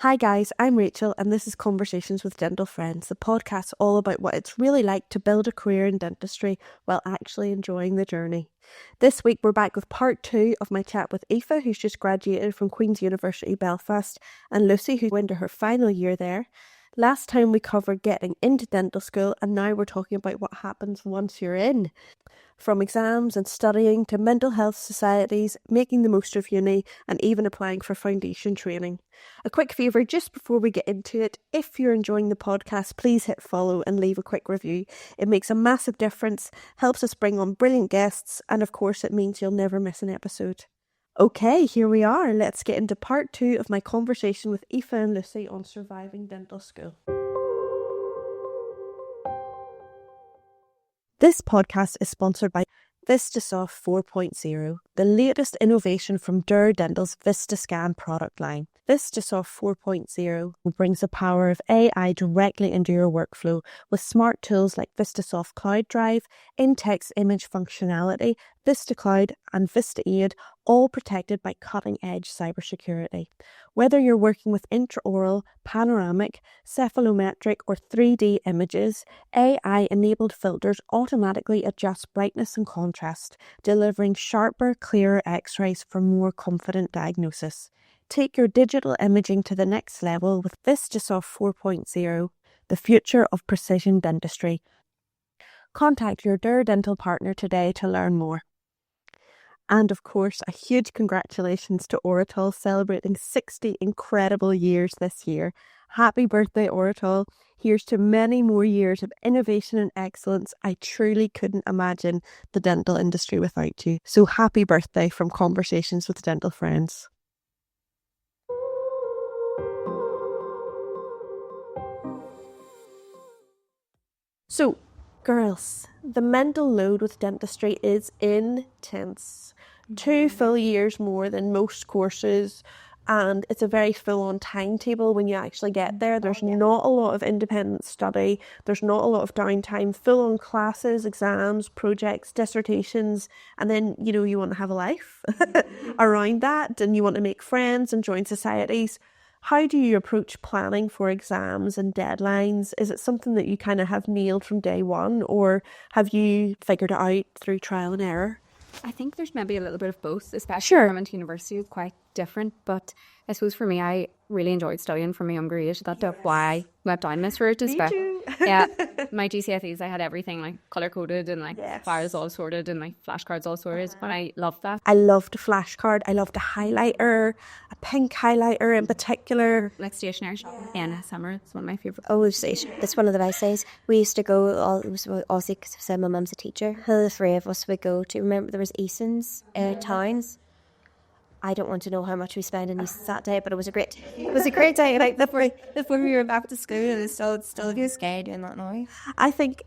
Hi guys, I'm Rachel and this is Conversations with Dental Friends, the podcast all about what it's really like to build a career in dentistry while actually enjoying the journey. This week we're back with part 2 of my chat with Aoife, who's just graduated from Queen's University Belfast, and Lucy, who's into her final year there. Last time we covered getting into dental school, and now we're talking about what happens once you're in. From exams and studying to mental health societies, making the most of uni, and even applying for foundation training. A quick favour just before we get into it, if you're enjoying the podcast, please hit follow and leave a quick review. It makes a massive difference, helps us bring on brilliant guests, and of course it means you'll never miss an episode. Okay, here we are. Let's get into part 2 of my conversation with Aoife and Lucy on surviving dental school. This podcast is sponsored by VistaSoft 4.0, the latest innovation from Dur Dental's VistaScan product line. VistaSoft 4.0 brings the power of AI directly into your workflow with smart tools like VistaSoft Cloud Drive, in-text image functionality, VistaCloud and VistaAid, all protected by cutting-edge cybersecurity. Whether you're working with intraoral, panoramic, cephalometric or 3D images, AI-enabled filters automatically adjust brightness and contrast, delivering sharper, clearer X-rays for more confident diagnosis. Take your digital imaging to the next level with VistaSoft 4.0, the future of precision dentistry. Contact your Dur Dental partner today to learn more. And of course, a huge congratulations to Oratol celebrating 60 incredible years this year. Happy birthday, Oratol. Here's to many more years of innovation and excellence. I truly couldn't imagine the dental industry without you. So happy birthday from Conversations with Dental Friends. So, girls, the mental load with dentistry is intense. 2 full years more than most courses, and it's a very full-on timetable when you actually get there. There's not a lot of independent study, there's not a lot of downtime, full-on classes, exams, projects, dissertations, and then, you want to have a life around that, and you want to make friends and join societies. How do you approach planning for exams and deadlines? Is it something that you kind of have nailed from day one, or have you figured it out through trial and error? I think there's maybe a little bit of both, especially when I went to university. It's quite different, but I suppose for me, I really enjoyed studying from a younger age. That's why I went down this route as well. Yeah, my GCSEs, I had everything like colour coded and files all sorted and my flashcards all sorted, but I loved that. I loved a flashcard. I loved a highlighter, a pink highlighter in particular. Like stationery and summer, it's one of my favourite. Oh, it's one of the best days. We used to go, obviously because my mum's a teacher, the three of us would go to, remember there was Eason's towns. I don't want to know how much we spent in Eason's that day, but it was a great day. Like before we were back to school, and it's still scary doing that now. I think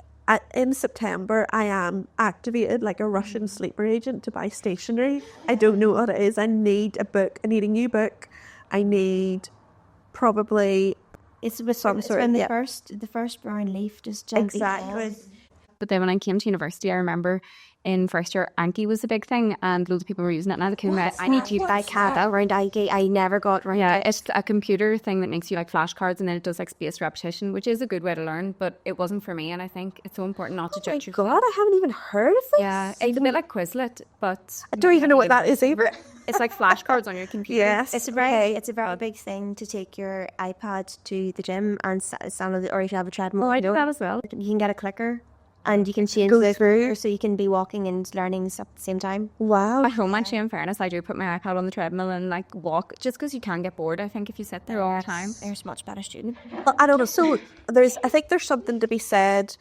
in September I am activated like a Russian sleeper agent to buy stationery. I don't know what it is. I need a book. I need a new book. I need probably the first brown leaf just gently falls. But then when I came to university, I remember in first year, Anki was a big thing and loads of people were using it. And I need to buy Kata around Anki. I never got around. Yeah, it's a computer thing that makes you like flashcards, and then it does like spaced repetition, which is a good way to learn, but it wasn't for me. And I think it's so important not to judge yourself. God, I haven't even heard of this. Yeah, it's a bit like Quizlet, but I don't even know what that is either. It's like flashcards on your computer. Yes, it's a very big thing to take your iPad to the gym and stand on or you can have a treadmill. Oh, I do that as well. You can get a clicker. And you can change the through, so you can be walking and learning at the same time. Wow. At home, actually, in fairness, I do put my iPad on the treadmill and like walk, just because you can get bored. I think if you sit there all the time, there's much better student. Well, I don't know. So I think there's something to be said,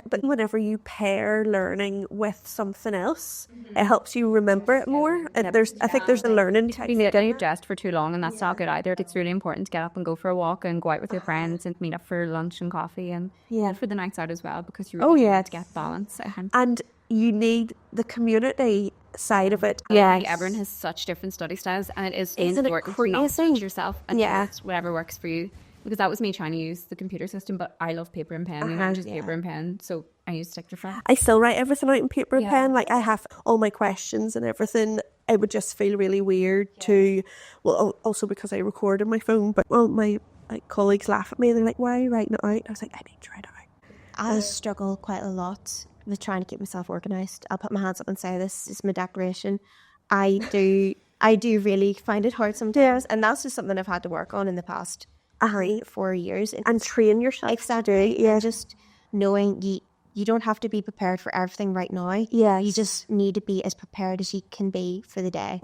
but whenever you pair learning with something else, it helps you remember it more. And I think there's a learning type. Getting dressed for too long, and that's not good either. It's really important to get up and go for a walk and go out with your friends and meet up for lunch and coffee and for the nights out as well, because you really need to get balance. And you need the community side of it. Yeah, everyone has such different study styles, and it is important to not judge yourself and whatever works for you. Because that was me trying to use the computer system, but I love paper and pen, paper and pen, so I use Dictafront. I still write everything out in paper and pen. Like I have all my questions and everything. It would just feel really weird to, well, also because I record on my phone, but my like colleagues laugh at me. They're like, "Why are you writing it out?" I was like, "I need to write it out." I struggle quite a lot with trying to keep myself organised. I'll put my hands up and say this is my declaration. I do really find it hard sometimes, and that's just something I've had to work on in the past 4 years. And train yourself. Exactly. Yeah, just knowing you don't have to be prepared for everything right now. Yeah, You just need to be as prepared as you can be for the day.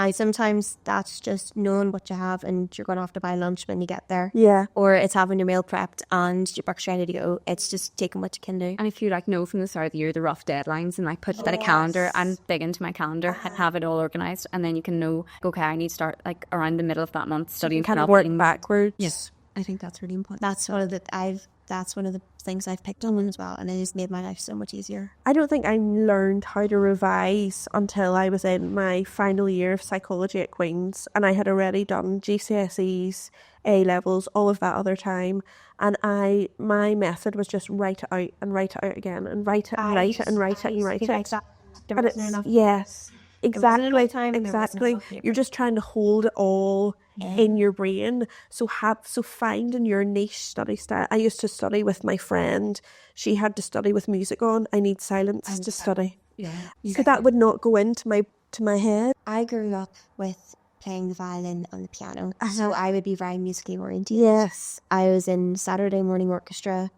And sometimes that's just knowing what you have and you're going to have to buy lunch when you get there. Yeah. Or it's having your meal prepped and your work's ready to go. It's just taking what you can do. And if you like know from the start of the year the rough deadlines and like put that a calendar and big into my calendar and have it all organised, and then you can know, okay, I need to start like around the middle of that month studying Kind of 12 work things. backwards. Yes, I think that's really important. That's one of the things I've picked on as well, and it has made my life so much easier. I don't think I learned how to revise until I was in my final year of psychology at Queen's, and I had already done GCSEs, A levels, all of that other time, and my method was just write it out and write it out again and write it and write it and write it and write it. And it's, yes, exactly. You're just trying to hold it all in your brain. So finding your niche study style. I used to study with my friend. She had to study with music on. I need silence to study. Yeah. So that would not go into my head. I grew up with playing the violin and the piano, so I would be very musically oriented. Yes. I was in Saturday morning orchestra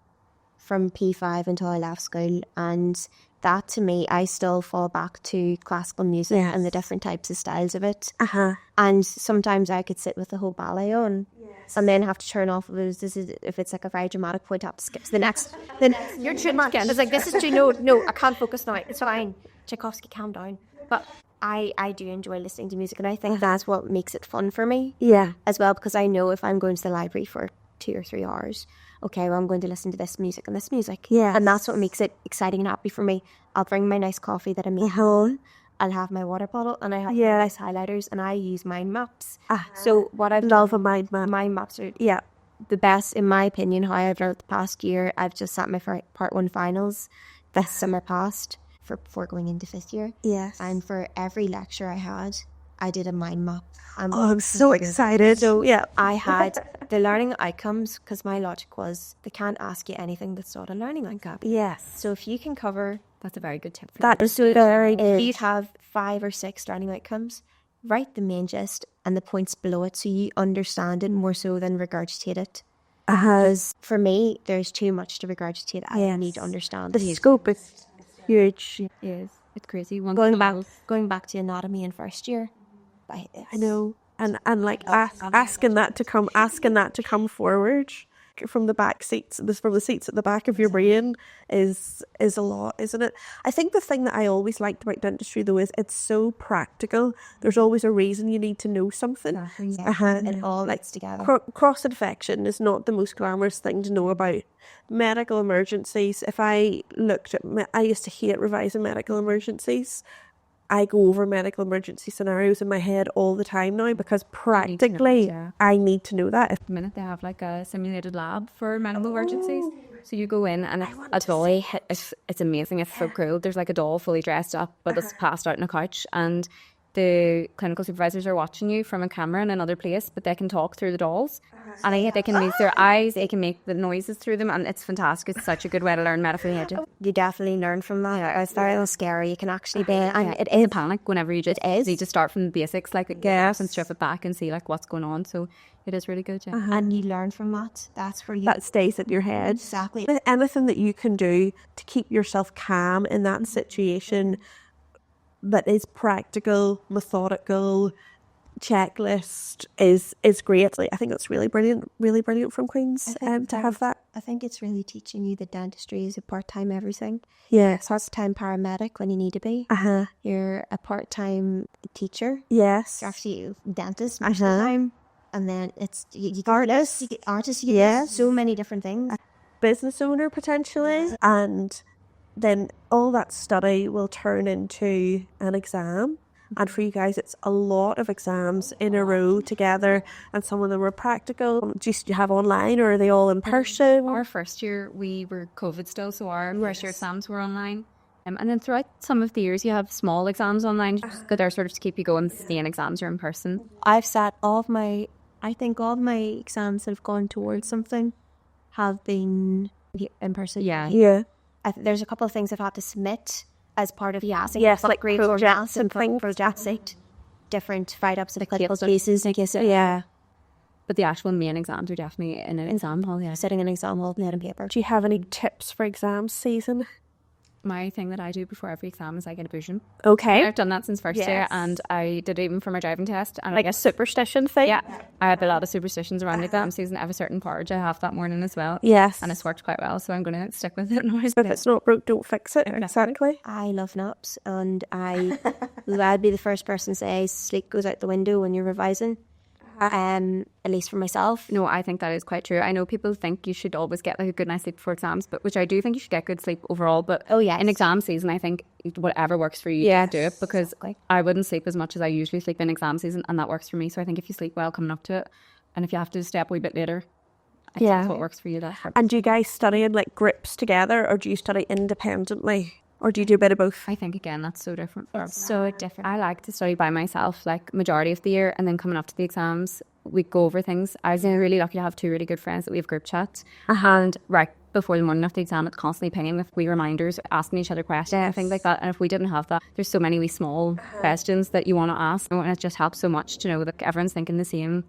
from P5 until I left school, and that to me, I still fall back to classical music and the different types of styles of it. And sometimes I could sit with the whole ballet on, and then have to turn off if it's like a very dramatic point, I have to skip to the next. Then you're too much. It's like, this is too no, I can't focus now. It's fine. Tchaikovsky, calm down. But I do enjoy listening to music, and I think that's what makes it fun for me. Yeah. As well, because I know if I'm going to the library for 2 or 3 hours, okay, well, I'm going to listen to this music and this music. Yeah. And that's what makes it exciting and happy for me. I'll bring my nice coffee that I make home. I'll have my water bottle, and I have my nice highlighters, and I use mind maps. So what I've love a mind map. Mind maps are the best, in my opinion. How I've learned the past year, I've just sat my part 1 finals this summer past before going into 5th year. Yes. And for every lecture I had, I did a mind map. I'm so excited. So I had the learning outcomes, because my logic was they can't ask you anything that's not a learning outcome. Yes. So if you can cover That's a very good tip. That is very if good. you have 5 or 6 learning outcomes, write the main gist and the points below it so you understand it more so than regurgitate it. Because for me, there's too much to regurgitate. I need to understand The scope is huge. It is. It's crazy. Going back to anatomy in first year. I know. And like asking that to come forward from the back seats, from the seats at the back of your brain is a lot, isn't it? I think the thing that I always liked about dentistry though is it's so practical. There's always a reason you need to know something. It all gets together. Cross infection is not the most glamorous thing to know about. Medical emergencies. If I looked at, I used to hate revising medical emergencies. I go over medical emergency scenarios in my head all the time now because practically I need to know that. At the minute they have like a simulated lab for medical emergencies. So you go in and a dolly, it's amazing, it's so cool. There's like a doll fully dressed up but it's passed out on a couch, and the clinical supervisors are watching you from a camera in another place, but they can talk through the dolls, and they can use their eyes, they can make the noises through them, and it's fantastic. It's such a good way to learn medical hygiene. You definitely learn from that. It's very scary. You can actually be, and It is a panic whenever you just is. need to start from the basics, like and strip it back and see like what's going on. So it is really good, and you learn from that. That's where that stays in your head. Exactly. Anything that you can do to keep yourself calm in that situation that is practical, methodical, checklist is great. I think that's really brilliant from Queen's to have that. I think it's really teaching you that dentistry is a part-time everything. Yes. Part-time paramedic when you need to be. You're a part-time teacher. Yes. You're actually a dentist most of the time. And then it's artist. You get so many different things. Business owner potentially. And then all that study will turn into an exam. And for you guys, it's a lot of exams in a row together, and some of them were practical. Do you have online, or are they all in person? Our first year, we were COVID still, so our first year exams were online. And then throughout some of the years, you have small exams online, just that are sort of to keep you going. The main exams are in person. I've sat all of my I think all my exams that have gone towards something have been in person. Yeah. There's a couple of things I've had to submit as part of Yes, like like projects and projects. different write-ups and clinical cases, I guess. Yeah. But the actual main exams are definitely in an exam hall, yeah. Sitting in an exam hall, pen and paper. Do you have any tips for exam season? My thing that I do before every exam is I get a bougie. Okay. I've done that since first year, and I did it even for my driving test. And Like a superstition thing? yeah, I have a lot of superstitions around the exam season. I have a certain porridge I have that morning as well. Yes. And it's worked quite well, so I'm going to stick with it now. If it's not broke, don't fix it. Exactly. I love naps, and I'd be the first person to say sleep goes out the window when you're revising. At least for myself. No, I think that is quite true. I know people think you should always get like a good night's sleep before exams, but which I do think you should get good sleep overall. But in exam season, I think whatever works for you, do it, because I wouldn't sleep as much as I usually sleep in exam season, and that works for me. So I think if you sleep well coming up to it, and if you have to stay up a wee bit later, I think that's what works for you. And do you guys study in like groups together, or do you study independently? Or do you do a bit of both? I think, again, that's so different. It's so different. I like to study by myself, like majority of the year, and then coming up to the exams, we go over things. I was really lucky to have two really good friends that we have group chats. And right before the morning of the exam, it's constantly pinging with wee reminders, asking each other questions and things like that. And if we didn't have that, there's so many wee small questions that you want to ask. And it just helps so much to know that everyone's thinking the same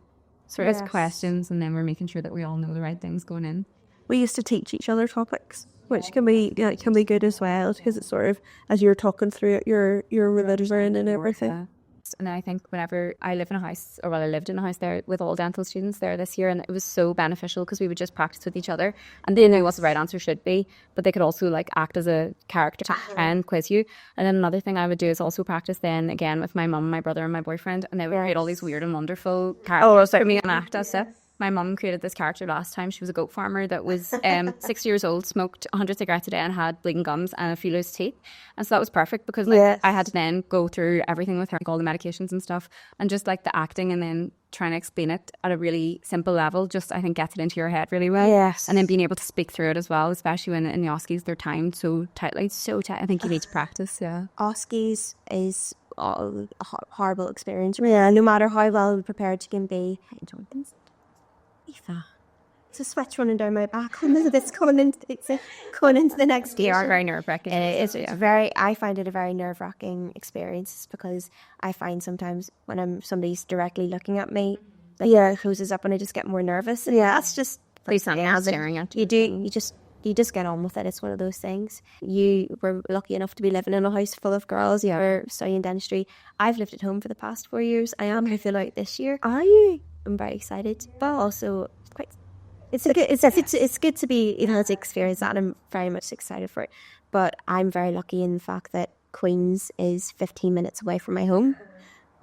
sort of questions, and then we're making sure that we all know the right things going in. We used to teach each other topics, which can be good as well, because it's sort of, as you're talking through it, you're revision and everything. And I think whenever I lived in a house there with all dental students there this year, and it was so beneficial because we would just practice with each other, and they knew what the right answer should be, but they could also like act as a character and quiz you. And then another thing I would do is also practice then again with my mum, my brother and my boyfriend, and they would create all these weird and wonderful characters for me and act as it. My mum created this character last time. She was a goat farmer that was 6 years old, smoked 100 cigarettes a day and had bleeding gums and a few loose teeth. And so that was perfect because I had to then go through everything with her, like all the medications and stuff, and just like the acting and then trying to explain it at a really simple level, just I think gets it into your head really well. Yes. And then being able to speak through it as well, especially when in the OSCEs they're timed so tightly. So tight. I think you need to practice, OSCEs is a horrible experience. Yeah, no matter how well prepared you can be. Aoife, it's a sweat running down my back. Going into the next year. It's very nerve-wracking. I find it a very nerve-wracking experience, because I find sometimes when somebody's directly looking at me, it closes up and I just get more nervous. Yeah, that's just please not staring at you. You just get on with it. It's one of those things. You were lucky enough to be living in a house full of girls. You were studying dentistry. I've lived at home for the past 4 years. I am going to fill out this year. Are you? I'm very excited, but also it's good to be to experience that, and I'm very much excited for it. But I'm very lucky in the fact that Queen's is 15 minutes away from my home,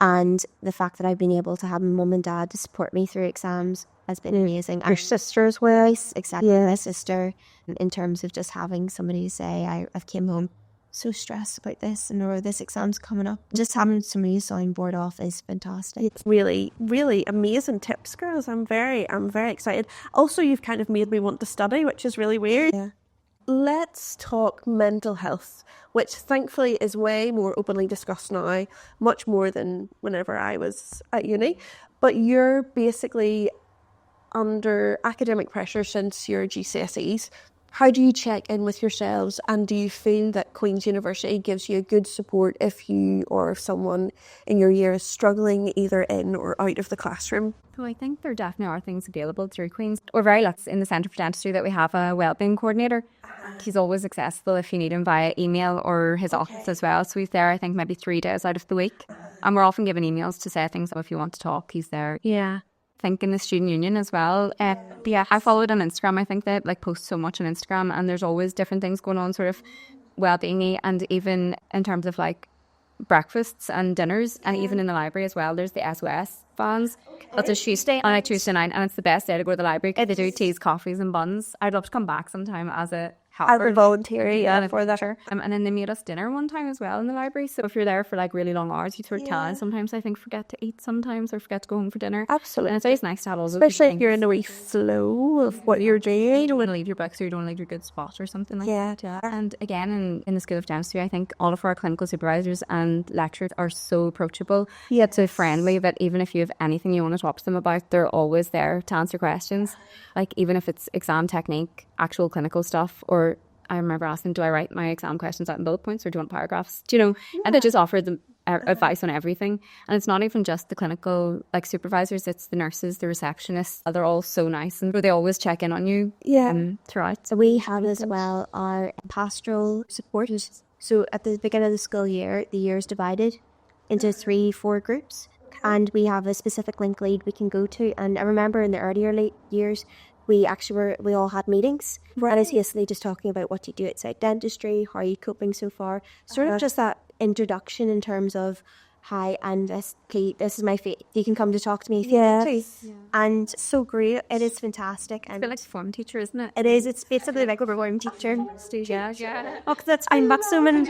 and the fact that I've been able to have mum and dad to support me through exams has been amazing. Your sister as well? Exactly, my sister. In terms of just having somebody to say I've came home so stressed about this, and or this exam's coming up. Just having somebody to sign board off is fantastic. It's really, really amazing tips, girls. I'm very excited. Also, you've kind of made me want to study, which is really weird. Yeah. Let's talk mental health, which thankfully is way more openly discussed now, much more than whenever I was at uni. But you're basically under academic pressure since your GCSEs. How do you check in with yourselves, and do you feel that Queen's University gives you good support if you or if someone in your year is struggling either in or out of the classroom? So I think there definitely are things available through Queen's. We're very lucky in the Centre for Dentistry that we have a wellbeing coordinator. He's always accessible if you need him via email or his office as well. So he's there, I think, maybe 3 days out of the week. And we're often given emails to say things, so if you want to talk, he's there. Yeah. I think in the student union as well. I follow it on Instagram. I think they post so much on Instagram, and there's always different things going on, sort of well-being, and even in terms of breakfasts and dinners, and even in the library as well. There's the SOS vans. That's a Tuesday night, and it's the best day to go to the library. They do teas, coffees and buns. I'd love to come back sometime as a I would volunteer for that. And then they made us dinner one time as well in the library. So if you're there for like really long hours, you sort of can sometimes, I think, forget to eat sometimes or forget to go home for dinner. Absolutely. And it's always nice to have all those Especially if things. you're in a wee flow of what you're doing. You don't want to leave your books or you don't want to leave your good spot or something like that. Yeah. And again, in the School of Dentistry, I think all of our clinical supervisors and lecturers are so approachable. Yeah. So friendly that even if you have anything you want to talk to them about, they're always there to answer questions. Like even if it's exam technique, actual clinical stuff, or I remember asking, do I write my exam questions out in bullet points or do you want paragraphs? Do you know? Yeah. And they just offer them advice on everything. And it's not even just the clinical like supervisors, it's the nurses, the receptionists. They're all so nice and they always check in on you throughout. So we have as well our pastoral support. So at the beginning of the school year, the year is divided into 3-4 groups. And we have a specific link lead we can go to. And I remember in the earlier years, we all had meetings. Right. And it's hastily just talking about what you do outside dentistry, how are you coping so far. Sort of just that introduction in terms of, hi, and this is my fate. You can come to talk to me if you want to. And so great. It is fantastic. And it's a bit like a form teacher, isn't it? It is. It's basically like a form teacher. Yeah. Oh, that's I'm maximum.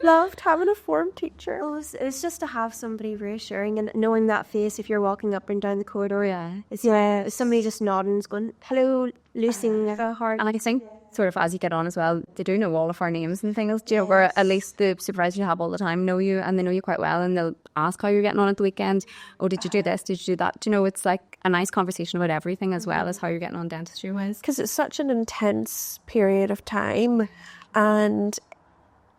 Loved having a form teacher. It was just to have somebody reassuring and knowing that face if you're walking up and down the corridor. It's somebody just nodding and going, hello, Lucy, heart. And I think sort of as you get on as well, they do know all of our names and things, you know, where at least the supervisors you have all the time know you and they know you quite well and they'll ask how you're getting on at the weekend. Oh, did you do this? Did you do that? Do you know, it's like a nice conversation about everything as well as how you're getting on dentistry wise. Because it's such an intense period of time and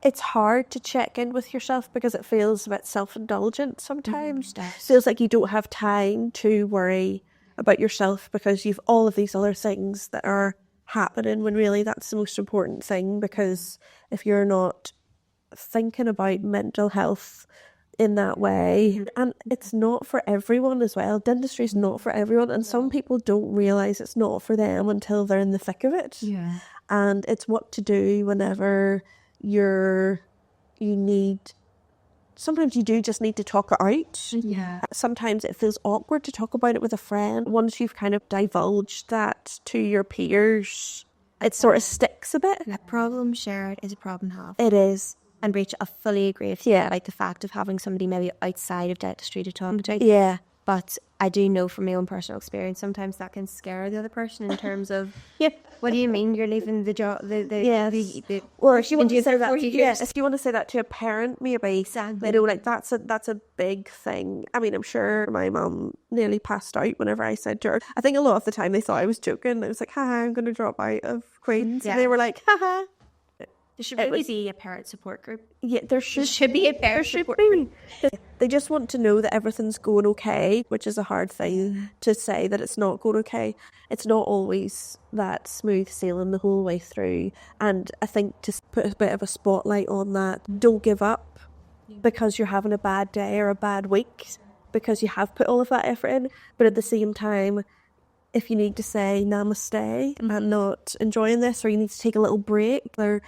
it's hard to check in with yourself because it feels a bit self-indulgent sometimes. Feels like you don't have time to worry about yourself because you've all of these other things that are happening when really that's the most important thing, because if you're not thinking about mental health in that way, and it's not for everyone as well. Dentistry is not for everyone, and some people don't realise it's not for them until they're in the thick of it. Yeah. And it's what to do whenever sometimes you do just need to talk it out. Yeah. Sometimes it feels awkward to talk about it with a friend. Once you've kind of divulged that to your peers, it sort of sticks a bit. A problem shared is a problem halved. It is. And Rachel, I fully agree with you. Like the fact of having somebody maybe outside of dentistry to talk to. Yeah. But I do know from my own personal experience, sometimes that can scare the other person in terms of, what do you mean you're leaving the job? Or if you want to say that, years. if you want to say that to a parent, maybe, Exactly. you know, like that's a big thing. I mean, I'm sure my mum nearly passed out whenever I said to her. I think a lot of the time they thought I was joking. I was like, haha, I'm going to drop out of Queen's. Yeah. And they were like, haha. There should really be a parent support group. Yeah, there should be a parent support group. They just want to know that everything's going okay, which is a hard thing to say that it's not going okay. It's not always that smooth sailing the whole way through. And I think to put a bit of a spotlight on that, don't give up because you're having a bad day or a bad week, because you have put all of that effort in. But at the same time, if you need to say namaste and not enjoying this, or you need to take a little break, or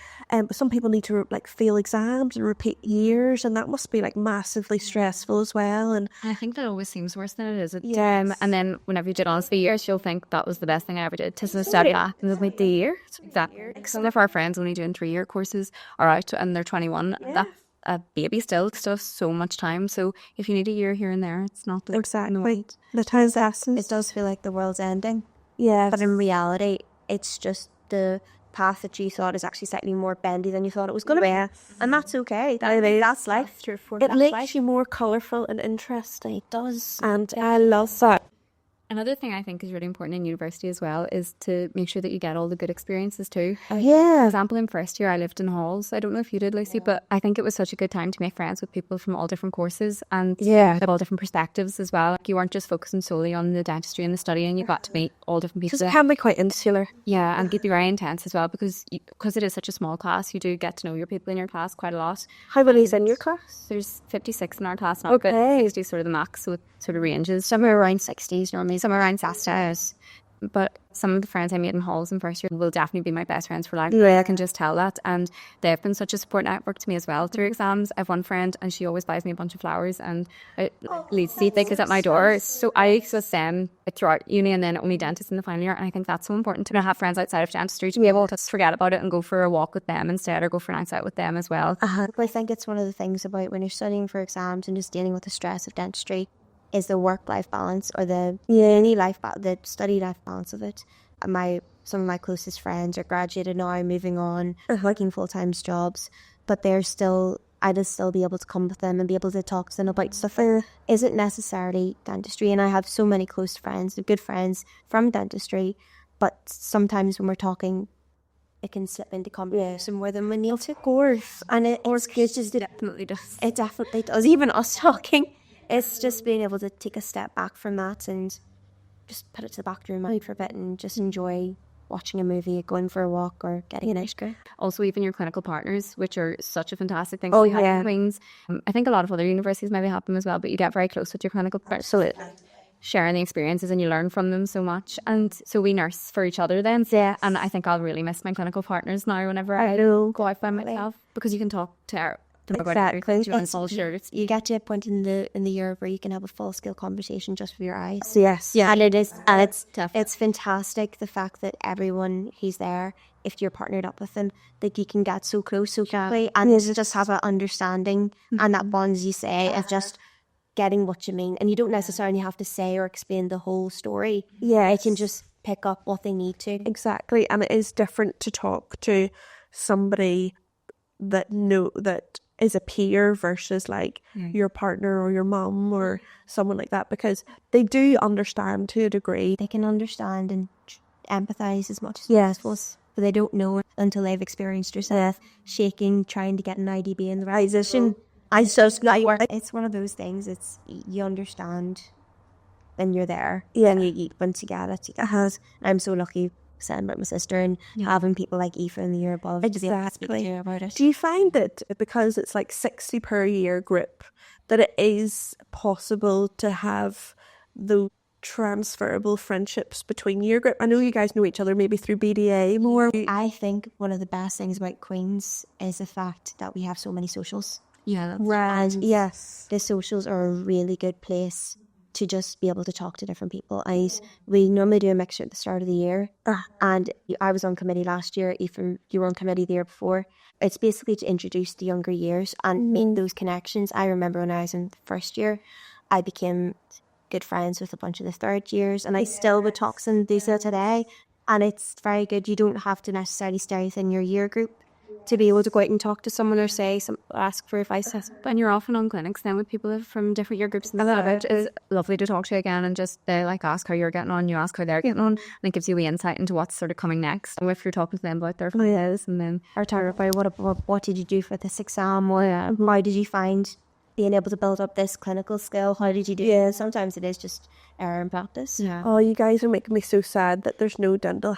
some people need to fail exams and repeat years, and that must be massively stressful as well. And I think that always seems worse than it is. Yes. And then whenever you did honestly years, you'll think that was the best thing I ever did. To study that and wait the year. Some of our friends only doing 3-year courses are out and they're 21. That's a baby still has so much time. So if you need a year here and there, it's not the exactly the time's essence. It does feel like the world's ending. Yeah, but in reality, it's just the path that you thought is actually slightly more bendy than you thought it was going to be, and that's okay. That's life. It makes you more colourful and interesting. It does, and I love that. Another thing I think is really important in university as well is to make sure that you get all the good experiences too. For example, in first year I lived in halls. I don't know if you did, Lucy, but I think it was such a good time to make friends with people from all different courses and have all different perspectives as well. You weren't just focusing solely on the dentistry and the studying. You got to meet all different people. Because it can be quite insular. Yeah, and it can be very intense as well because it is such a small class. You do get to know your people in your class quite a lot. How many's in your class? There's 56 in our class now, but 60 is sort of the max, so it sort of ranges. Some are around 60s normally, some are around 60s. But Some of the friends I made in halls in first year will definitely be my best friends for life. Yeah. I can just tell that. And they've been such a support network to me as well through exams. I have one friend and she always buys me a bunch of flowers and it leads to things at my door. So I was them throughout uni and then only dentist in the final year. And I think that's so important to have friends outside of dentistry to be able to forget about it and go for a walk with them instead, or go for nights out with them as well. I think it's one of the things about when you're studying for exams and just dealing with the stress of dentistry is the work-life balance, or the the study-life balance of it. Some of my closest friends are graduated now, moving on, working full-time jobs, but I'd still be able to come with them and be able to talk to them about stuff that isn't necessarily dentistry. And I have so many close friends, good friends from dentistry, but sometimes when we're talking, it can slip into conversation more than we need to, of course. And it definitely does. It definitely does. Even us talking, it's just being able to take a step back from that and just put it to the back of your mind for a bit and just enjoy watching a movie, going for a walk, or getting an ice cream. Also, even your clinical partners, which are such a fantastic thing. Oh, yeah. Queens. I think a lot of other universities maybe have them as well, but you get very close with your clinical partners. Absolutely. Sharing the experiences and you learn from them so much. And so we nurse for each other then. Yes. And I think I'll really miss my clinical partners now whenever I go out by myself, because you can talk to them about everything. You get to a point in the year where you can have a full scale conversation just with your eyes. Yes. Yeah. And it's tough. It's fantastic, the fact that everyone who's there, if you're partnered up with them, that you can get so close so quickly and you just have an understanding and that bond, as you say, of just getting what you mean. And you don't necessarily have to say or explain the whole story. Yeah. They can just pick up what they need to. Exactly. And it is different to talk to somebody that is a peer versus like your partner or your mum or someone like that, because they do understand to a degree. They can understand and empathise as much as possible, but they don't know it until they've experienced yourself shaking, trying to get an IDB in the right position. It's one of those things. It's, you understand, then you're there. Yeah. And you once you get it, I'm so lucky sitting with my sister and having people like Aoife in the year above. Exactly. About it. Do you find that because it's like 60 per year group, that it is possible to have the transferable friendships between year group? I know you guys know each other maybe through BDA more. I think one of the best things about Queen's is the fact that we have so many socials. Yeah, that's Right. And Yes. the socials are a really good place to just be able to talk to different people. We normally do a mixture at the start of the year, and I was on committee last year. Aoife, you were on committee the year before. It's basically to introduce the younger years and make those connections. I remember when I was in the first year, I became good friends with a bunch of the third years, and I still would talk to them today. And it's very good. You don't have to necessarily stay within your year group to be able to go out and talk to someone or ask for advice. And you're often on clinics then with people from different year groups and stuff. It is lovely to talk to you again and just ask how you're getting on, you ask how they're getting on, and it gives you insight into what's sort of coming next. And if you're talking to them about their finances, and then or talk about what did you do for this exam, how did you find being able to build up this clinical skill, how did you do it? Sometimes it is just error and practice. Oh, you guys are making me so sad that there's no dental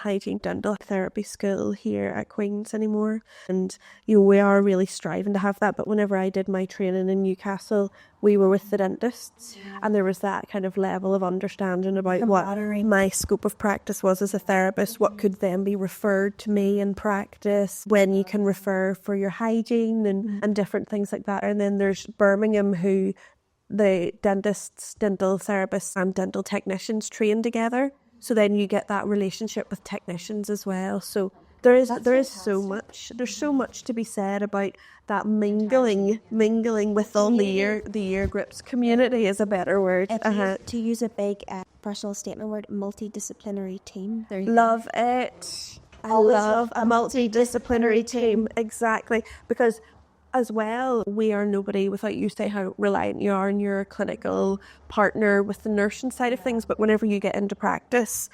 therapy school here at Queen's anymore. And we are really striving to have that. But whenever I did my training in Newcastle, we were with the dentists, and there was that kind of level of understanding about what my scope of practice was as a therapist, what could then be referred to me in practice, when you can refer for your hygiene and different things like that. And then there's Birmingham, who the dentists, dental therapists and dental technicians train together. So then you get that relationship with technicians as well. So there is so much. There's so much to be said about that mingling with all the year groups. Community is a better word. To use a big personal statement word, multidisciplinary team. Love it. I love a multidisciplinary team. Exactly. Because as well, we are nobody without you. Say how reliant you are on your clinical partner with the nursing side of things, but whenever you get into practice,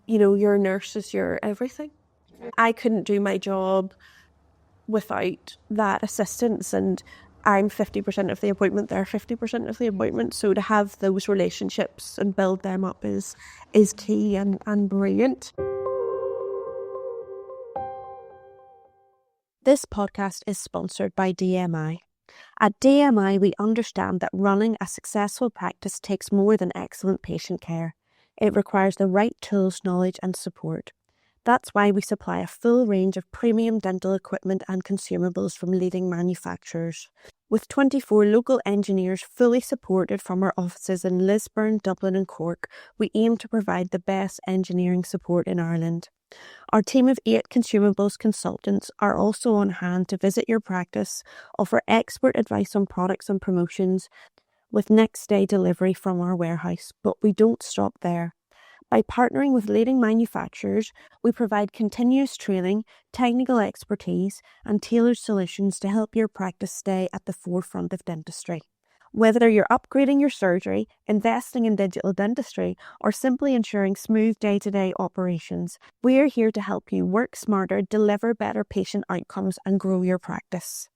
your nurse is your everything. I couldn't do my job without that assistance, and I'm 50% of the appointment, they're 50% of the appointment. So to have those relationships and build them up is key and brilliant. This podcast is sponsored by DMI. At DMI, we understand that running a successful practice takes more than excellent patient care. It requires the right tools, knowledge and support. That's why we supply a full range of premium dental equipment and consumables from leading manufacturers. With 24 local engineers fully supported from our offices in Lisburn, Dublin and Cork, we aim to provide the best engineering support in Ireland. Our team of 8 consumables consultants are also on hand to visit your practice, offer expert advice on products and promotions, with next day delivery from our warehouse. But we don't stop there. By partnering with leading manufacturers, we provide continuous training, technical expertise, and tailored solutions to help your practice stay at the forefront of dentistry. Whether you're upgrading your surgery, investing in digital dentistry, or simply ensuring smooth day-to-day operations, we're here to help you work smarter, deliver better patient outcomes, and grow your practice.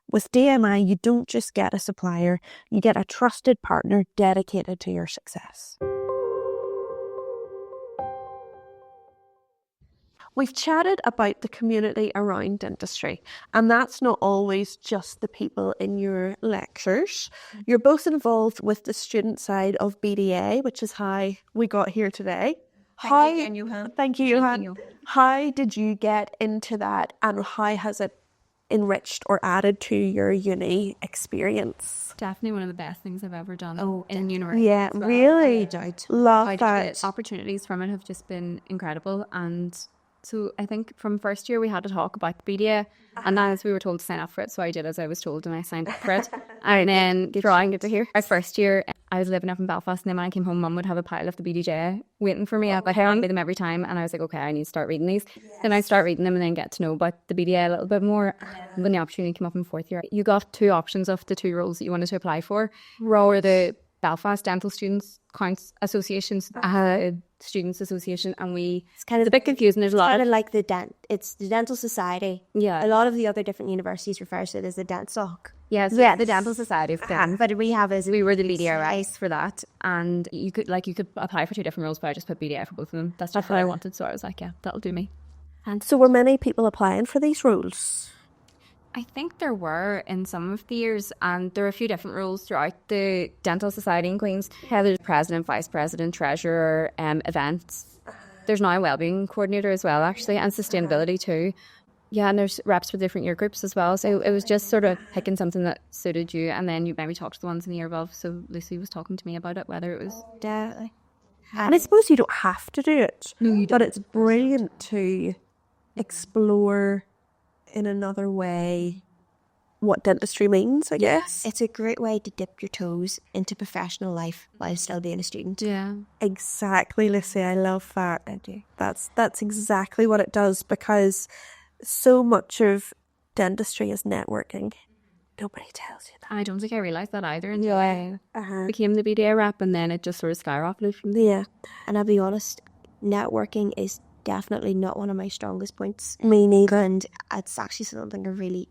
With DMI, you don't just get a supplier, you get a trusted partner dedicated to your success. We've chatted about the community around dentistry, and that's not always just the people in your lectures. You're both involved with the student side of BDA, which is how we got here today. Thank you, Johan. How did you get into that, and how has it enriched or added to your uni experience? Definitely one of the best things I've ever done in university. Yeah, as well. really love The that. opportunities from it have just been incredible. And so I think from first year we had to talk about BDA, and then as we were told to sign up for it, so I did as I was told and I signed up for it. And then drawing it to here. Our first year I was living up in Belfast, and then when I came home, Mum would have a pile of the BDJ waiting for me. I hand me them every time, and I was like, okay, I need to start reading these. Then I start reading them and then get to know about the BDA a little bit more. When the opportunity came up in fourth year, you got 2 options of the 2 roles that you wanted to apply for. Or the Belfast Dental Students Counts Association's Students Association, and It's kind of a bit confusing. There's a lot kind of of like it's the Dental Society. Yeah. A lot of the other different universities refer to it as the DentSoc. yes, Yes. the Dental Society of Dent. But we have as We were the BDA rights for that, and you could apply for 2 different roles, but I just put BDA for both of them. That's just what I wanted, so I was like, yeah, that'll do me. So were many people applying for these roles? I think there were in some of the years, and there are a few different roles throughout the Dental Society in Queens. There's president, vice president, treasurer, events. There's now a wellbeing coordinator as well, actually, and sustainability too. Yeah, and there's reps for different year groups as well. So it was just sort of picking something that suited you, and then you maybe talk to the ones in the year above. So Lucy was talking to me about it, whether it was... definitely. And I suppose you don't have to do it. No, you But it's brilliant to explore in another way what dentistry means, I guess. It's a great way to dip your toes into professional life while still being a student. Yeah. Exactly, Lucy. I love that. I do. That's exactly what it does, because so much of dentistry is networking. Nobody tells you that. I don't think I realised that either until I became the BDA rep, and then it just sort of skyrocketed from there. Yeah, And I'll be honest, networking is definitely not one of my strongest points. me neither. And it's actually something I really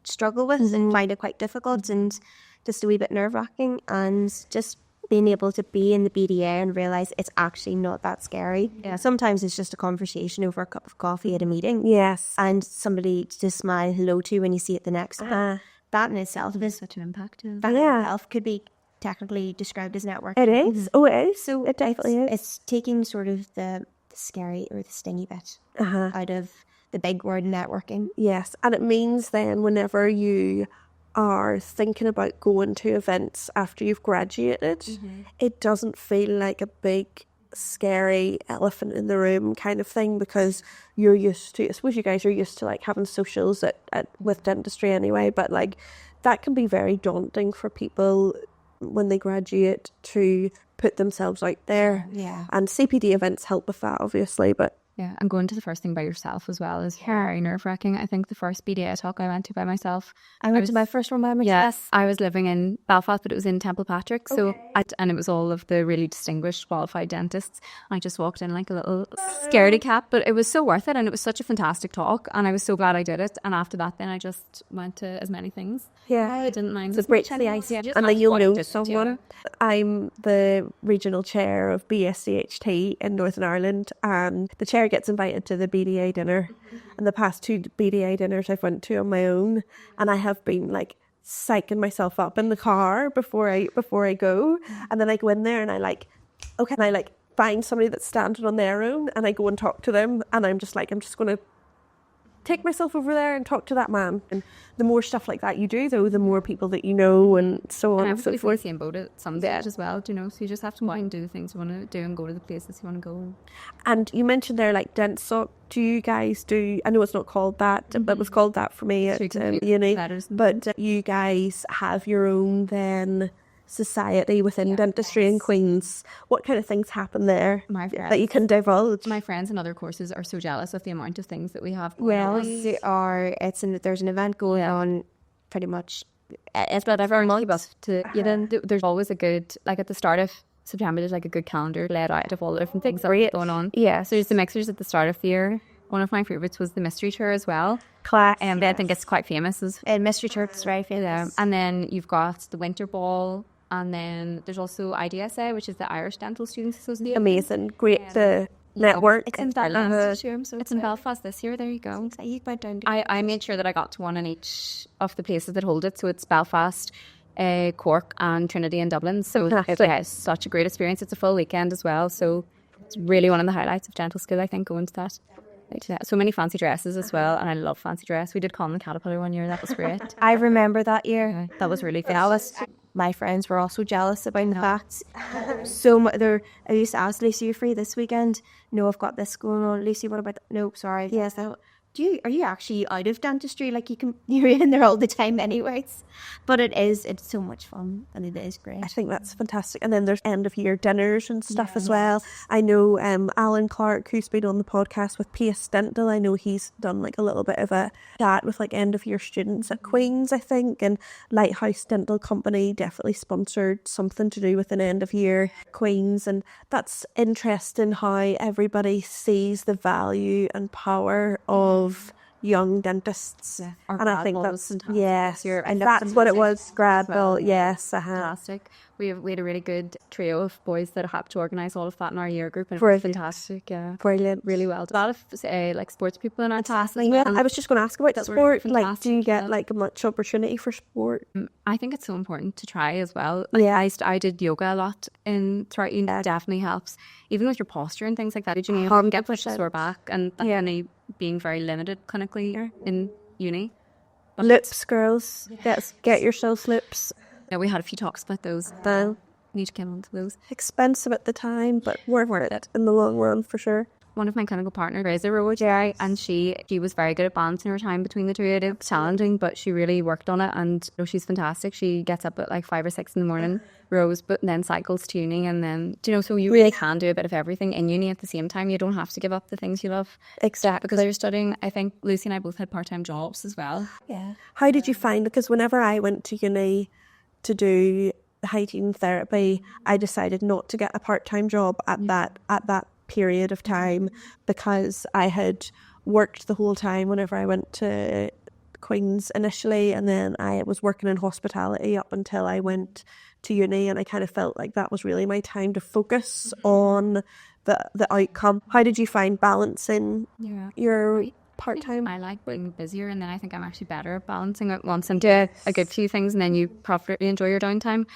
struggle with and find it quite difficult and just a wee bit nerve-wracking. And just being able to be in the BDA and realise it's actually not that scary. Yeah, sometimes it's just a conversation over a cup of coffee at a meeting. Yes. And somebody to smile hello to when you see it the next time. That in itself is Such an impact. Yeah. that in itself could be technically described as networking. It is. Oh, it is. So it definitely is. It's taking sort of the scary or the stingy bit out of the big word networking. Yes, and it means then whenever you are thinking about going to events after you've graduated, it doesn't feel like a big, scary elephant in the room kind of thing, because you're used to, I suppose you guys are used to like having socials with dentistry anyway, but like that can be very daunting for people when they graduate to put themselves out there. Yeah. And CPD events help with that, obviously, but Yeah, and going to the first thing by yourself as well is very nerve-wracking. I think the first BDA talk I went to by myself, I went to my first one by myself. yes, I was living in Belfast, but it was in Temple Patrick, and it was all of the really distinguished qualified dentists. I just walked in like a little scaredy cat, but it was so worth it, and it was such a fantastic talk, and I was so glad I did it. And after that, then I just went to as many things. yeah. I didn't mind. It's break the ice, Yeah, just and then not you'll what know did, someone. I'm the regional chair of BSCHT in Northern Ireland, and the chair gets invited to the BDA dinner. And the past 2 BDA dinners I've went to on my own, and I have been like psyching myself up in the car before I go, and then I go in there and I like find somebody that's standing on their own and I go and talk to them, and I'm just going to take myself over there and talk to that man. And the more stuff like that you do, though, the more people that you know and so on and so forth. The same boat at some stage as well, you know, so you just have to go out and do the things you want to do and go to the places you want to go. And you mentioned there, like, Dentsoc. Do you guys do, I know it's not called that, but it was called that for me at uni, but you guys have your own then society within dentistry in Queen's. What kind of things happen there that you can divulge? My friends in other courses are so jealous of the amount of things that we have. Well, there's an event going on pretty much. It's about every month to get in. There's always a good, like at the start of September, there's like a good calendar laid out of all the different things that are going on. Yeah. So there's the mixers at the start of the year. One of my favourites was the mystery tour as well. Class. And I think it's quite famous. And mystery tour is very famous. And then you've got the winter ball. And then there's also IDSA, which is the Irish Dental Students Association. Amazing. Great. The network. It's in Belfast. It's in Belfast this year. There you go. I made sure that I got to one in each of the places that hold it. So it's Belfast, Cork and Trinity and Dublin. So it's such a great experience. It's a full weekend as well. So it's really one of the highlights of dental school, I think, going to that. So many fancy dresses as well, and I love fancy dress. We did Colin the Caterpillar one year. That was great. I remember that year. That was really fun. My friends were also jealous about the fact. So I used to ask Lucy, "Are you free this weekend?" "No, I've got this going on." "Lucy, what about that?" "No, sorry." "Yes, are you actually out of dentistry? Like you're in there all the time anyways." But it's so much fun and it is great. I think that's fantastic. And then there's end of year dinners and stuff as well. I know Alan Clark, who's been on the podcast with Pace Dental, I know he's done like a little bit of a chat with like end of year students at Queen's, I think, and Lighthouse Dental Company definitely sponsored something to do with an end of year Queen's, and that's interesting how everybody sees the value and power of young dentists. And I think that's that's what it was. Grad Bill, yes. Fantastic. We had a really good trio of boys that helped to organise all of that in our year group, and it was fantastic. Yeah, brilliant, really well done. A lot of like sports people in our class. I was just going to ask about sport. Like, do you get like much opportunity for sport? I think it's so important to try as well. Like, I did yoga a lot throughout uni. Definitely helps, even with your posture and things like that. You can get pushed sore back, and that being very limited clinically in uni. But lips, girls, get yourselves lips. Yeah, we had a few talks about those. Need to get onto those. Expensive at the time, but worth it in the long run for sure. One of my clinical partners is a row Jerry, and she was very good at balancing her time between the two. It was challenging, but she really worked on it, and she's fantastic. She gets up at like 5 or 6 in the morning, rows, but then cycles to uni, and then so you really can do a bit of everything in uni at the same time. You don't have to give up the things you love. Exactly. Because you're studying. I think Lucy and I both had part-time jobs as well. Yeah. How did you find? Because whenever I went to uni to do hygiene therapy, I decided not to get a part-time job at that period of time, because I had worked the whole time whenever I went to Queen's initially, and then I was working in hospitality up until I went to uni, and I kind of felt like that was really my time to focus on the outcome. How did you find balancing your part-time? I like being busier, and then I think I'm actually better at balancing it once I'm doing a good few things, and then you properly enjoy your downtime.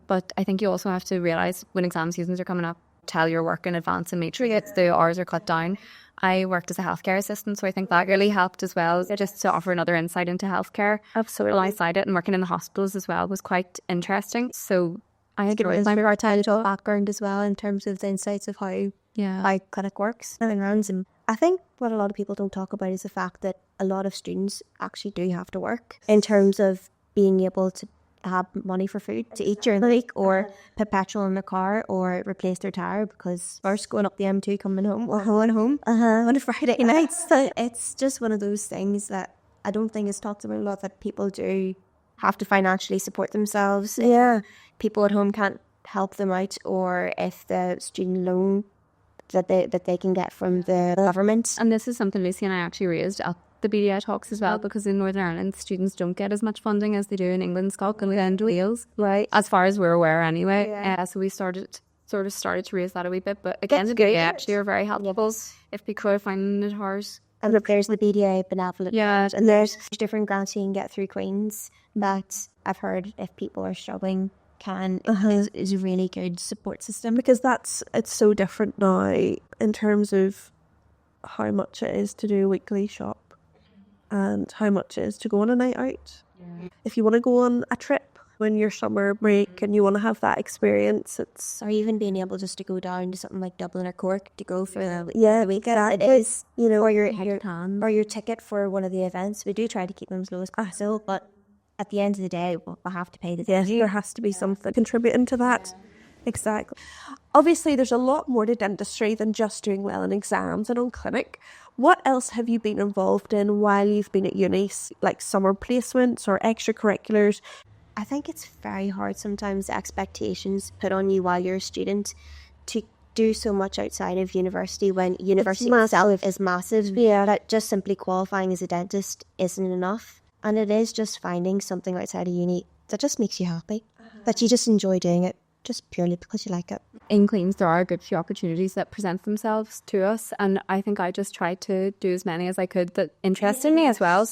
But I think you also have to realise when exam seasons are coming up, tell your work in advance and make sure the hours are cut down. I worked as a healthcare assistant, so I think that really helped as well, just to offer another insight into healthcare. Absolutely. Alongside it, and working in the hospitals as well was quite interesting. So I enjoyed my part-time background as well in terms of the insights of how clinic works and runs. And I think what a lot of people don't talk about is the fact that a lot of students actually do have to work in terms of being able to have money for food to eat during the week, or put petrol in the car, or replace their tire, because first going up the M2 coming home or going home on a Friday night. So it's just one of those things that I don't think is talked about a lot, that people do have to financially support themselves. Yeah. People at home can't help them out, or if the student loan that they can get from the government. And this is something Lucy and I actually raised at the BDI talks as well, because in Northern Ireland students don't get as much funding as they do in England, Scotland and Wales, right? As far as we're aware anyway. So we started to raise that a wee bit, but again, they actually are very helpful if people are finding it hard. And there's the BDI benevolent grant, and there's different grants you can get through Queen's that I've heard if people are struggling is a really good support system. Because it's so different now in terms of how much it is to do a weekly shop and how much it is to go on a night out. Yeah. If you want to go on a trip when your summer break and you want to have that experience, or even being able just to go down to something like Dublin or Cork to go for the weekend. It is, or your ticket for one of the events. We do try to keep them as low as possible, but at the end of the day, we'll have to pay the Yes, there has to be something contributing to that. Yeah. Exactly. Obviously, there's a lot more to dentistry than just doing well in exams and on clinic. What else have you been involved in while you've been at uni, like summer placements or extracurriculars? I think it's very hard sometimes, the expectations put on you while you're a student to do so much outside of university when university itself is massive. Yeah, that just simply qualifying as a dentist isn't enough. And it is just finding something outside of uni that just makes you happy, that you just enjoy doing it just purely because you like it. In Queen's, there are a good few opportunities that present themselves to us, and I think I just tried to do as many as I could that interested me as well.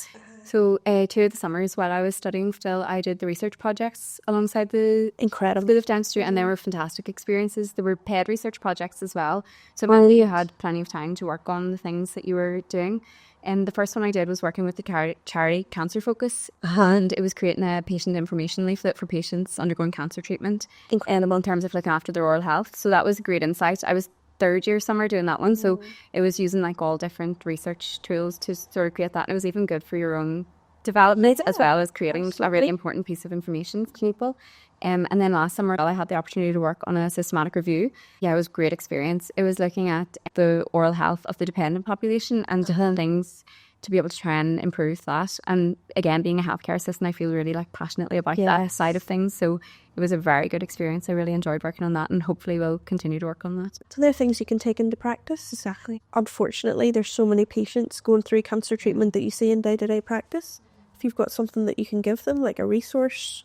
So 2 of the summers while I was studying still, I did the research projects alongside the incredible School of Dentistry, and they were fantastic experiences. There were paid research projects as well, so mainly you had plenty of time to work on the things that you were doing. And the first one I did was working with the charity Cancer Focus, and it was creating a patient information leaflet for patients undergoing cancer treatment, incredible in terms of looking after their oral health. So that was a great insight. I was third year summer doing that one, so it was using like all different research tools to sort of create that. And it was even good for your own development as well as creating a really important piece of information for people. And then last summer, I had the opportunity to work on a systematic review. Yeah, it was a great experience. It was looking at the oral health of the dependent population and different things to be able to try and improve that. And again, being a healthcare assistant, I feel really like passionately about that side of things. So it was a very good experience. I really enjoyed working on that, and hopefully we'll continue to work on that. So there are things you can take into practice. Exactly. Unfortunately, there's so many patients going through cancer treatment that you see in day-to-day practice. If you've got something that you can give them, like a resource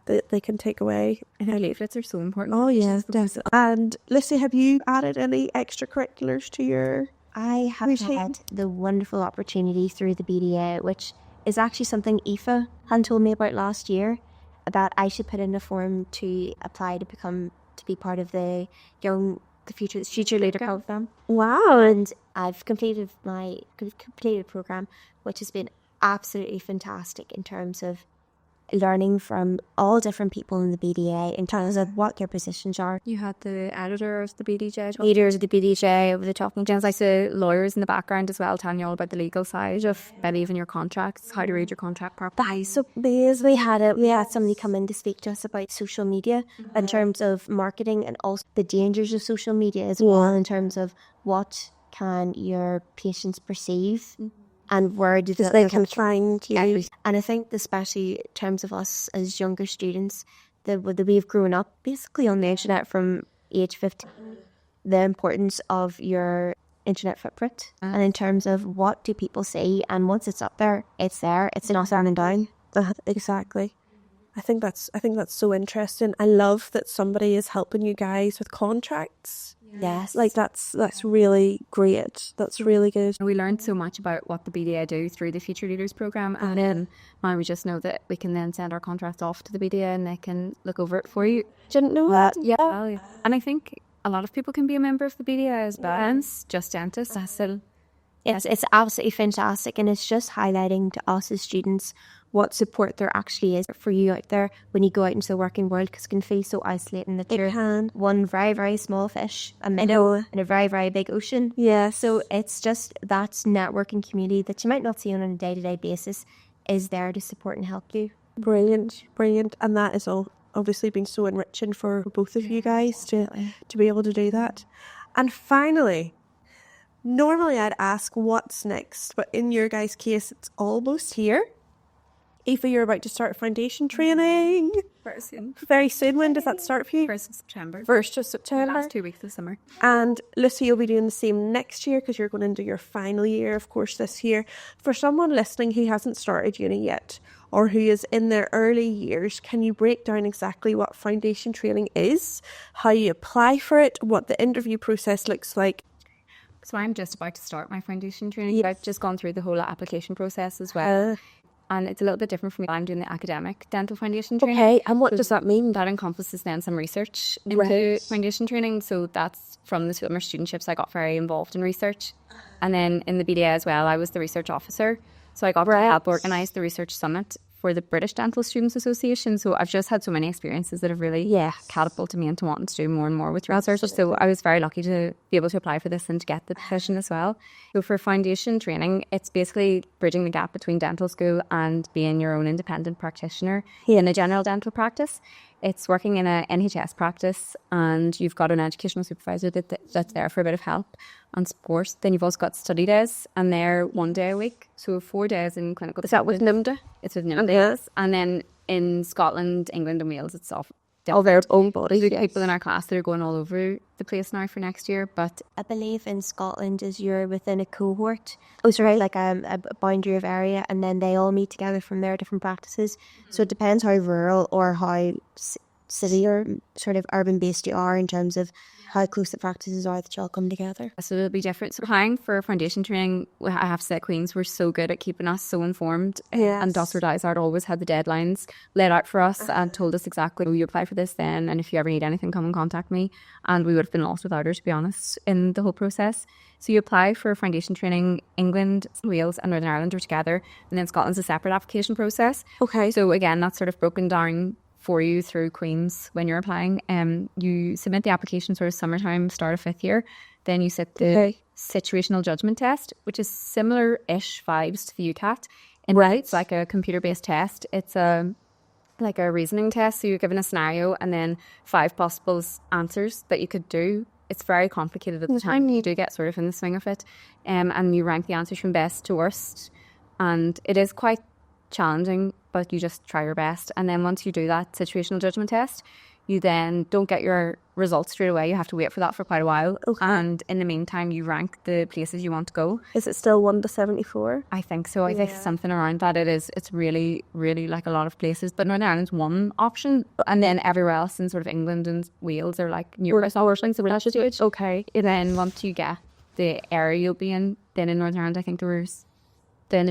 that they can take away. And our leaflets are so important. Oh, yeah, definitely. And Lucy, have you added any extracurriculars to your... I have had the wonderful opportunity through the BDA, which is actually something Aoife had told me about last year, that I should put in a form to apply to be part of the future leader program. Wow. And I've completed a program which has been absolutely fantastic in terms of learning from all different people in the BDA in terms of what their positions are. You had the editor of the BDJ, leaders of the BDJ over the talking Jen's like the lawyers in the background as well, telling you all about the legal side of maybe even your contracts, how to read your contract properly. So because we had somebody come in to speak to us about social media in terms of marketing, and also the dangers of social media as well in terms of what can your patients perceive. And where do they can find you? And I think, especially in terms of us as younger students, that we've grown up basically on the internet from age 15, the importance of your internet footprint, and in terms of what do people see, and once it's up there, it's not standing down. Exactly. I think that's so interesting. I love that somebody is helping you guys with contracts. Yes. Like that's really great. That's really good. We learned so much about what the BDA do through the Future Leaders Programme, and then now we just know that we can then send our contracts off to the BDA and they can look over it for you. Didn't know that. Yeah. And I think a lot of people can be a member of the BDA as well. Hence, just dentists. Yes, it's absolutely fantastic, and it's just highlighting to us as students what support there actually is for you out there when you go out into the working world, because it can feel so isolating that you're one very, very small fish, a minnow in a very, very big ocean. Yeah. So it's just that networking community that you might not see on a day-to-day basis is there to support and help you. Brilliant. And that is all obviously been so enriching for both of you guys to be able to do that. And finally, normally I'd ask what's next, but in your guys' case, it's almost here. Aoife, you're about to start foundation training. Very soon. When does that start for you? 1st of September. 1st of September. Last 2 weeks of summer. And Lucy, you'll be doing the same next year because you're going into your final year, of course, this year. For someone listening who hasn't started uni yet or who is in their early years, can you break down exactly what foundation training is, how you apply for it, what the interview process looks like? So I'm just about to start my foundation training. I've just gone through the whole application process as well. And it's a little bit different from me. I'm doing the academic dental foundation training. Okay, and what does that mean? That encompasses then some research into foundation training. So that's from the summer studentships. I got very involved in research. And then in the BDA as well, I was the research officer. So I got to help organise the research summit for the British Dental Students Association. So I've just had so many experiences that have really catapulted me into wanting to do more and more with research. So I was very lucky to be able to apply for this and to get the position as well. So for foundation training, it's basically bridging the gap between dental school and being your own independent practitioner in a general dental practice. It's working in a NHS practice, and you've got an educational supervisor that's there for a bit of help and support. Then you've also got study days, and they're 1 day a week. So 4 days in clinical. Is that with NIMDA? It's with NIMDA. Yes. And then in Scotland, England and Wales, it's all their own bodies. There's people in our class that are going all over the place now for next year. But I believe in Scotland is you're within a cohort. Oh, sorry, like a boundary of area, and then they all meet together from their different practices. So it depends how rural or how city or sort of urban based you are in terms of how close the practices are that you all come together. So it'll be different. So applying for foundation training, I have to say Queen's were so good at keeping us so informed. Yes. And Dr. Dysart always had the deadlines laid out for us and told us exactly, you apply for this then, and if you ever need anything, come and contact me. And we would have been lost without her, to be honest, in the whole process. So you apply for foundation training. England, Wales and Northern Ireland are together, and then Scotland's a separate application process. Okay. So again, that's sort of broken down for you through Queen's when you're applying. You submit the application sort of summertime, start of 5th year. Then you sit the situational judgment test, which is similar-ish vibes to the UCAT. It's like a computer-based test. It's like a reasoning test. So you're given a scenario and then 5 possible answers that you could do. It's very complicated at the time. You do get sort of in the swing of it. And you rank the answers from best to worst. And it is quite challenging, but you just try your best. And then once you do that situational judgment test, you then don't get your results straight away. You have to wait for that for quite a while. And in the meantime, you rank the places you want to go. Is it still 1 to 74? I think so. I think something around that. It's really, really like a lot of places. But Northern Ireland's one option. And then everywhere else in sort of England and Wales are like numerous options. Okay. And then once you get the area you'll be in, then in Northern Ireland, I think there's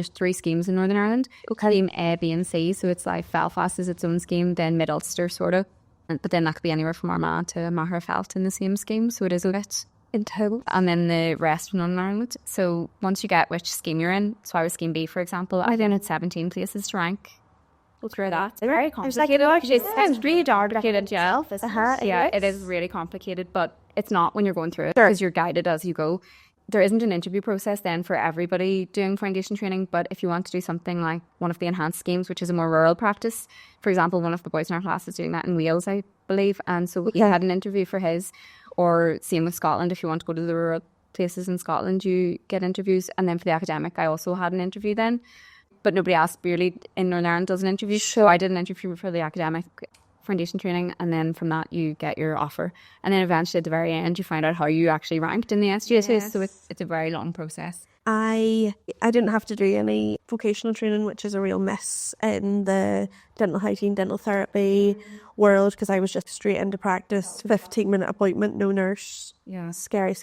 3 schemes in Northern Ireland. Scheme A, B and C. So it's like Belfast is its own scheme, then Mid-Ulster sort of. But then that could be anywhere from Armagh to Magherafelt in the same scheme. So it is a bit intense. And then the rest of Northern Ireland. So once you get which scheme you're in, so I was scheme B, for example, I then had 17 places to rank. Go through that. It's very complicated. It's really complicated, Yeah, it is really complicated, but it's not when you're going through it because you're guided as you go. There isn't an interview process then for everybody doing foundation training, but if you want to do something like one of the enhanced schemes, which is a more rural practice, for example, one of the boys in our class is doing that in Wales, I believe, and so he had an interview for his, or same with Scotland, if you want to go to the rural places in Scotland, you get interviews, and then for the academic, I also had an interview then, but nobody else really in Northern Ireland does an interview, so I did an interview for the academic foundation training, and then from that you get your offer, and then eventually at the very end you find out how you actually ranked in the SGSs. So it's a very long process. I didn't have to do any vocational training, which is a real miss in the dental hygiene, dental therapy world, because I was just straight into practice, 15-minute appointment, no nurse. Yeah. Scary.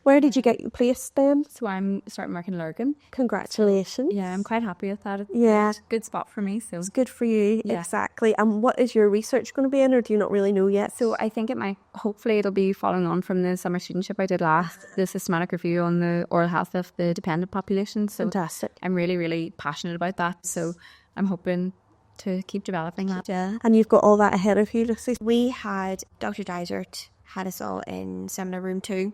Where did you get placed then? So I'm starting working in Lordan. Congratulations. Yeah, I'm quite happy with that. It's a good spot for me. So it's good for you. Yeah. Exactly. And what is your research going to be in, or do you not really know yet? So I think hopefully it'll be following on from the summer studentship I did last, the systematic review on the oral health of the dependent population. So fantastic. I'm really, really passionate about that. So I'm hoping to keep developing that. Yeah. And you've got all that ahead of you, Lucy. We had Dr. Dysart had us all in seminar room 2,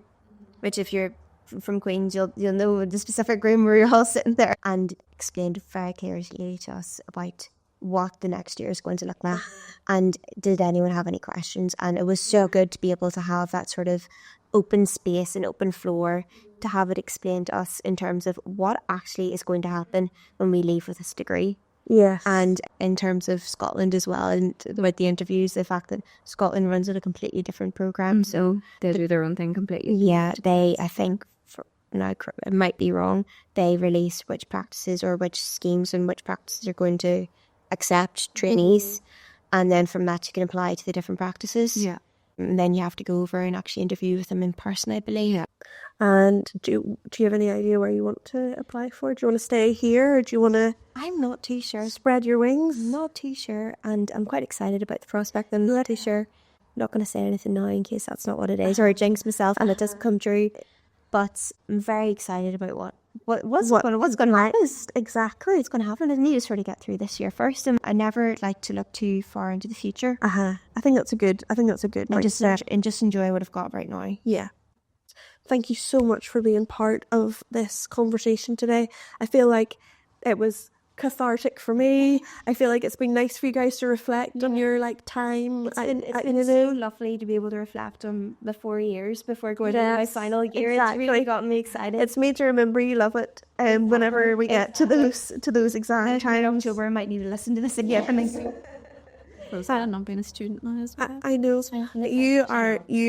which if you're from Queen's, you'll know the specific room where you're all sitting there, and explained very clearly to us about what the next year is going to look like, and did anyone have any questions. And it was so good to be able to have that sort of open space and open floor to have it explained to us in terms of what actually is going to happen when we leave with this degree. Yes. And in terms of Scotland as well, and with the interviews, the fact that Scotland runs at a completely different programme. So they do their own thing completely. Yeah, I think, now it might be wrong, they release which practices or which schemes and which practices are going to accept trainees. And then from that you can apply to the different practices. Yeah. And then you have to go over and actually interview with them in person, I believe. Yeah. And do you have any idea where you want to apply for? Do you want to stay here, or do you want to I'm not too sure. spread your wings? Not too sure, and I'm quite excited about the prospect. I'm not too sure. I'm not going to say anything now in case that's not what it is, or I jinx myself and it doesn't come true. But I'm very excited about what's going to happen. Exactly. It's going to happen. I need to sort of get through this year first, and I never like to look too far into the future. I think that's a good. And just mindset. enjoy what I've got right now. Yeah. Thank you so much for being part of this conversation today. I feel like it was cathartic for me. I feel like it's been nice for you guys to reflect on your time. It's been so lovely to be able to reflect on the 4 years before going into my final year. Exactly. It's really gotten me excited. It's made to remember you love it. Whenever we get to those exam times. In October, I might need to listen to this again. I'm not being a student now as well. I know you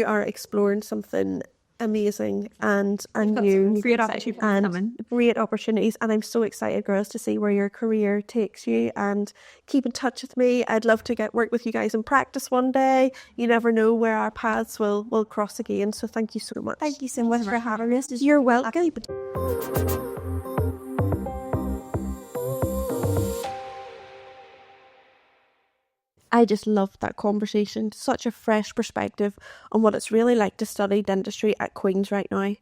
are exploring something amazing and new, Great opportunities coming. great opportunities, and I'm so excited, girls, to see where your career takes you. And keep in touch with me. I'd love to work with you guys in practice one day. You never know where our paths will cross again. So thank you so much. Thank you so much for having us. You're welcome. I just loved that conversation. Such a fresh perspective on what it's really like to study dentistry at Queen's right now.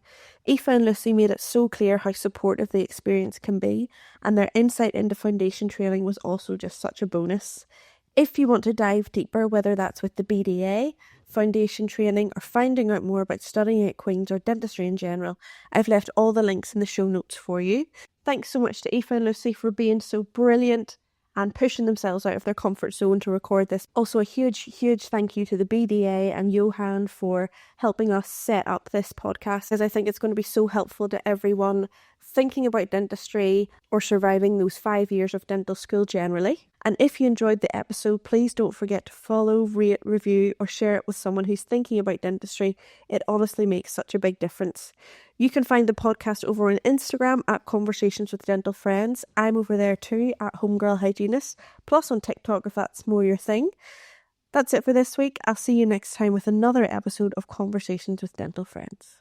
Aoife and Lucy made it so clear how supportive the experience can be, and their insight into foundation training was also just such a bonus. If you want to dive deeper, whether that's with the BDA, foundation training, or finding out more about studying at Queen's or dentistry in general, I've left all the links in the show notes for you. Thanks so much to Aoife and Lucy for being so brilliant and pushing themselves out of their comfort zone to record this. Also a huge thank you to the BDA and Johan for helping us set up this podcast, as I think it's going to be so helpful to everyone thinking about dentistry or surviving those 5 years of dental school generally. And if you enjoyed the episode, please don't forget to follow, rate, review, or share it with someone who's thinking about dentistry. It honestly makes such a big difference. You can find the podcast over on Instagram at Conversations with Dental Friends. I'm over there too at Homegirl Hygienist, plus on TikTok if that's more your thing. That's it for this week. I'll see you next time with another episode of Conversations with Dental Friends.